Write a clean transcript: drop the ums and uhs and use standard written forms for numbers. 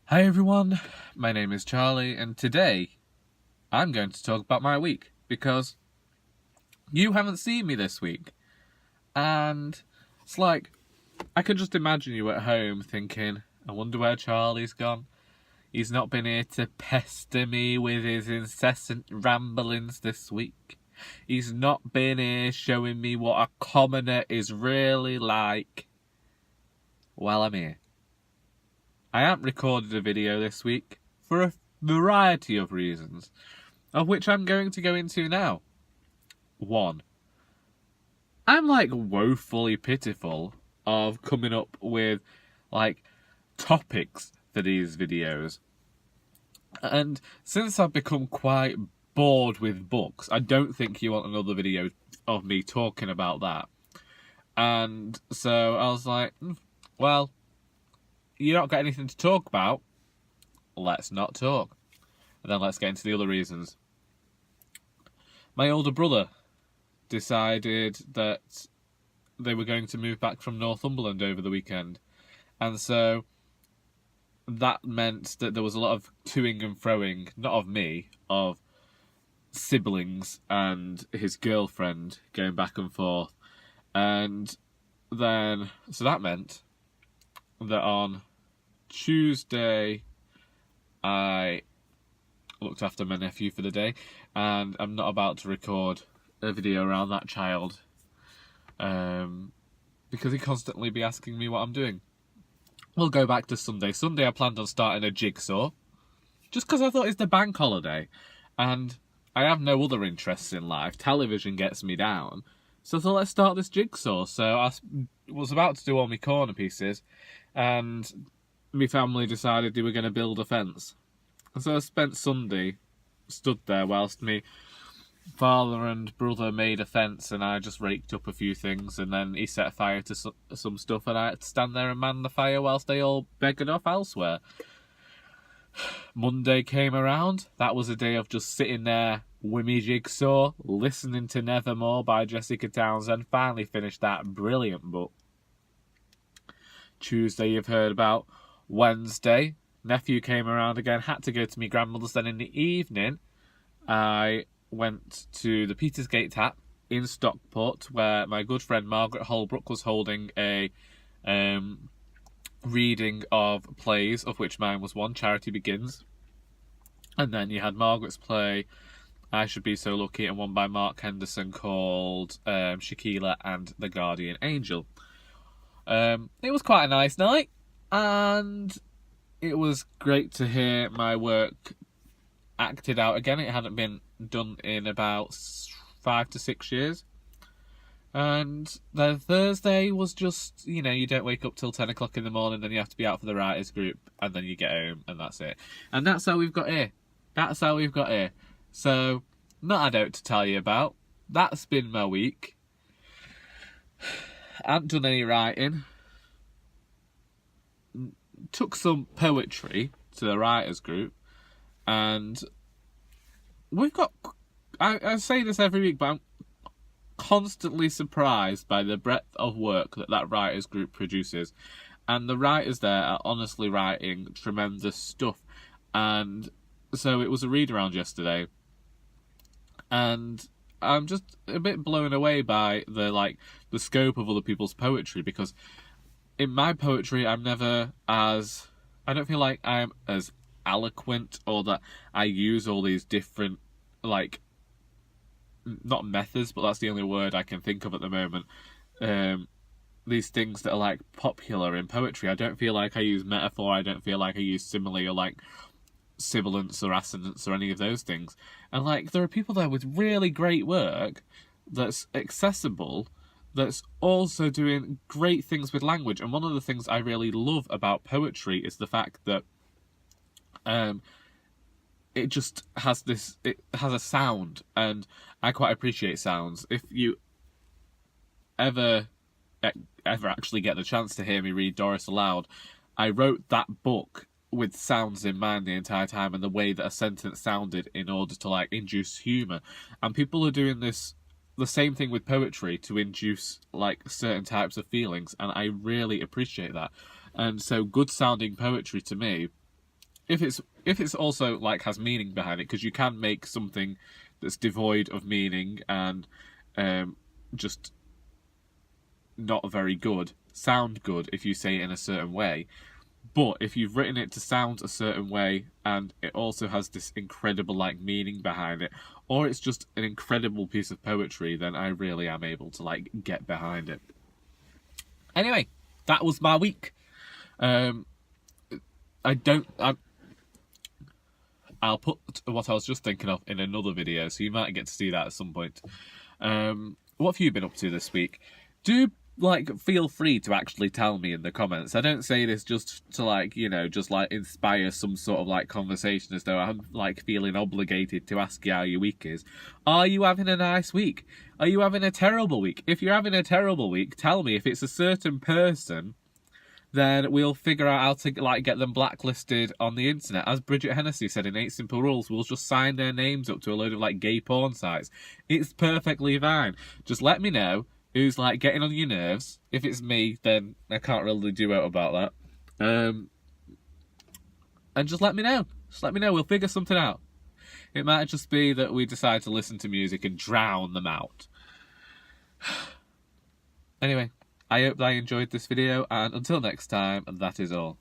Hi everyone, my name is Charlie, and today I'm going to talk about my week because you haven't seen me this week. And it's like, I can just imagine you at home thinking, I wonder where Charlie's gone. He's not been here to pester me with his incessant ramblings this week. He's not been here showing me what a commoner is really like. Well, I'm here. I haven't recorded a video this week for a variety of reasons, of which I'm going to go into now. 1. I'm woefully pitiful of coming up with topics for these videos. And since I've become quite bored with books, I don't think you want another video of me talking about that. And so I was like, well, you don't got anything to talk about, let's not talk. And then let's get into the other reasons. My older brother decided that they were going to move back from Northumberland over the weekend. And so that meant that there was a lot of toing and froing, not of me, of siblings and his girlfriend going back and forth. And then, so that meant that on Tuesday, I looked after my nephew for the day, and I'm not about to record a video around that child because he constantly be asking me what I'm doing. We'll go back to Sunday. Sunday I planned on starting a jigsaw, just because I thought it's the bank holiday, and I have no other interests in life. Television gets me down, so I thought let's start this jigsaw. So I was about to do all my corner pieces, and my family decided they were going to build a fence. And so I spent Sunday stood there whilst me father and brother made a fence, and I just raked up a few things, and then he set fire to some stuff, and I had to stand there and man the fire whilst they all beggared off elsewhere. Monday came around. That was a day of just sitting there with me jigsaw, listening to Nevermore by Jessica Townsend. Finally finished that brilliant book. Tuesday you've heard about. Wednesday, nephew came around again, had to go to my grandmother's. Then in the evening, I went to the Petersgate Tap in Stockport, where my good friend Margaret Holbrook was holding a reading of plays, of which mine was one, Charity Begins. And then you had Margaret's play, I Should Be So Lucky, and one by Mark Henderson called Shaquilla and the Guardian Angel. It was quite a nice night, and it was great to hear my work acted out again. It hadn't been done in about 5 to 6 years. And then Thursday was just, you don't wake up till 10 o'clock in the morning, then you have to be out for the writers group, and then you get home, and that's it. And that's how we've got here. So, not a note to tell you about. That's been my week. I haven't done any writing. Took some poetry to the writers group, and we've got, I say this every week, but I'm constantly surprised by the breadth of work that writers group produces, and the writers there are honestly writing tremendous stuff. And so it was a read around yesterday, and I'm just a bit blown away by the scope of other people's poetry, because in my poetry I don't feel like I'm as eloquent, or that I use all these different, not methods, but that's the only word I can think of at the moment. These things that are popular in poetry. I don't feel like I use metaphor, I don't feel like I use simile, or sibilance or assonance or any of those things. And there are people there with really great work that's accessible, that's also doing great things with language. And one of the things I really love about poetry is the fact that it just has it has a sound, and I quite appreciate sounds. If you ever actually get the chance to hear me read Doris aloud, I wrote that book with sounds in mind the entire time, and the way that a sentence sounded in order to induce humour. And people are doing the same thing with poetry to induce certain types of feelings, and I really appreciate that. And so good sounding poetry to me if it's also like has meaning behind it, because you can make something that's devoid of meaning and just not very good sound good if you say it in a certain way. But if you've written it to sound a certain way and it also has this incredible like meaning behind it, or it's just an incredible piece of poetry, then I really am able to like get behind it. Anyway, that was my week. I'll put what I was just thinking of in another video, so you might get to see that at some point. What have you been up to this week? Do like feel free to actually tell me in the comments. I don't say this just to like, you know, just like inspire some sort of like conversation as though I'm like feeling obligated to ask you how your week is. Are you having a nice week? Are you having a terrible week? If you're having a terrible week, tell me. If it's a certain person, then we'll figure out how to like get them blacklisted on the internet. As Bridget Hennessy said in 8 Simple Rules, we'll just sign their names up to a load of like gay porn sites. It's perfectly fine. Just let me know who's like getting on your nerves. If it's me, then I can't really do out about that. And just let me know. Just let me know. We'll figure something out. It might just be that we decide to listen to music and drown them out. Anyway, I hope that you enjoyed this video, and until next time, that is all.